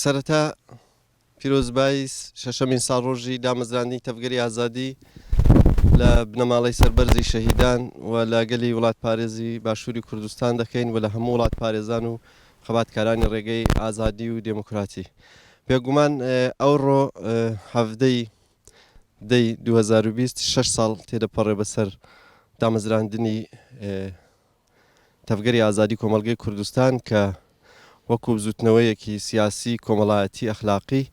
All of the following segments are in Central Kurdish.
سەرەتا پیرۆزبایی شەشەمین ساڵ ڕۆژی دامەزراندنی تەفگەری ئازادی لە بنەماڵەی سەربەرزی شەهیدان و لە گەلی وڵات پارێزی باشووری کوردستان دەکەین و لە هەموو وڵات پارێزان و خەباتکارانی ڕێگەی ئازادی و دموکراتی. بێگومان ئەوڕۆ هەفتەی دەی 2020 6 ساڵ تێدەپەڕێ بەسەر دامەزراندنی تەفگەری ئازادی کۆمەڵگەی کوردستان کە وەکو بزوتنەوەیەکی سیاسی کۆمەڵایەتی ئەخلاقی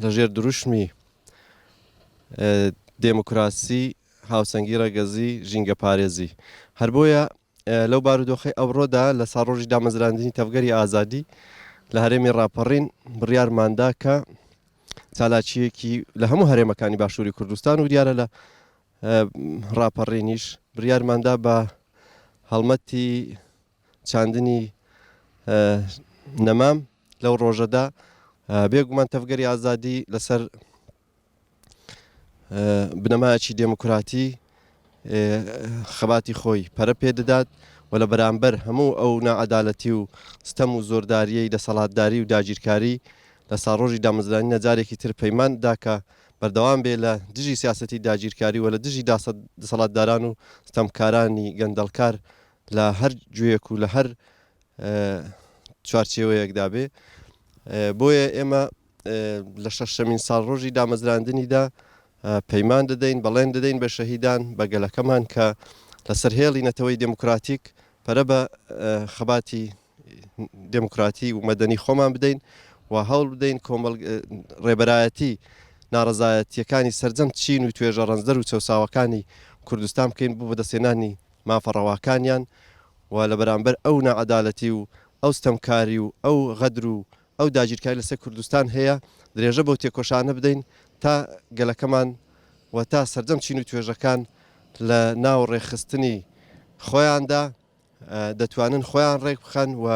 لەژێر دروشمی دێموکراسی هاوسەنگی ڕێگەزی ژینگە پارێزی هەر بۆیە لەو بارودۆخەی ئەوڕۆدا لە ساڕۆژی دامەزراندنی تەفگەری ئازادی لە هەرێمی ڕاپەڕین بڕیارماندا کە چالاکیەکی لە هەموو هەرێمەکانی باشووری کوردستان و دیارە لە ڕاپەڕینیش بڕیارماندا بە هەڵمەتی چاندنی نەمام لەو ڕۆژەدا بێگومان تەفگەری ئازادی لەسەر بنەمایەکی دێموکراتی خەباتی خۆی پەرە پێدەدات و لە بەرامبەر هەموو ئەو نائەدالەتی و ستەم و زۆرداریەی دەسەڵاتداری و داگیرکاری لە ساڕۆژی دامەزرانی نەجارێکی تر پەیماندا کە بەردەوام بێ لە دژی سیاسەتی داگیرکاری و لە دژی دەسەڵاتداران و ستەمکارانی گەندەڵکار لە هەر گوێیەک و لە هەر چوارچێوەیەکدا بێ. بۆیە ئێمە لە شەشەمین ساڵ ڕۆژی دامەزراندنیدا پەیمان دەدەین بەڵێن دەدەین بە شەهیدان بە گەلەکەمان کە لەسەر هێڵی نەتەوەی دموکراتیک پەرە بە خەباتی دموکراتی و مەدەنی خۆمان بدەین و هەوڵ بدەین ڕێبەرایەتی ناڕەزایەتیەکانی سەرجەم چین و توێژە ڕەنجدەر و چەساوەکانی کوردستان بکەین بۆ بەدەستێنانی مافەڕەواکانیان و لە بەرامبەر ئەو نائەدالەتی و ئەو ستەمکاری و ئەو غەدر و ئەو داگیرکاری لەسەر کوردستان هەیە درێژە بۆ تێکۆشانە بدەین تا گەلەکەمان و تا سەرجەم چین و توێژەکان لە ناو ڕێخستنی خۆیاندا دەتوانن خۆیان ڕێک بخەن و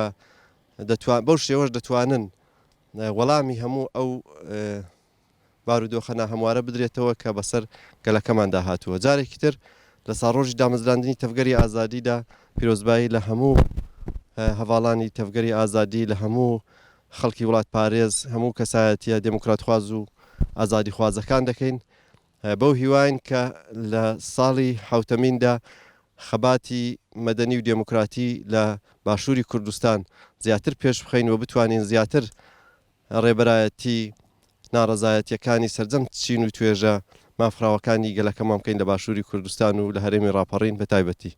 بەو شێوەش دەتوانن وەڵامی هەموو ئەو بارودۆخە ناهەموارە بدرێتەوە کە بەسەر گەلەکەماندا هاتووە. جارێکی تر لە ساڕۆژی دامەزراندنی تەفگەری ئازادیدا پیرۆزبایی لە هەموو هەواڵانی تەفگەری ئازادی لە هەموو خەڵکی وڵات پارێز هەموو کەسایەتیە دموکراتخواز و ئازادی خوازەکان دەکەین بەو هیواین کە لە ساڵی حوتەمیندا خەباتی مەدەنی و دموکراتی لە باشووری کوردستان زیاتر پێش بخەین و بتوانین زیاتر ڕێبەرایەتی ناڕەزایەتیەکانی سەرجەم چین و توێژە مافراوەکانی گەلەکەمان بکەین لە باشووری کوردستان و لە هەرێمی ڕاپەڕین بە تایبەتی.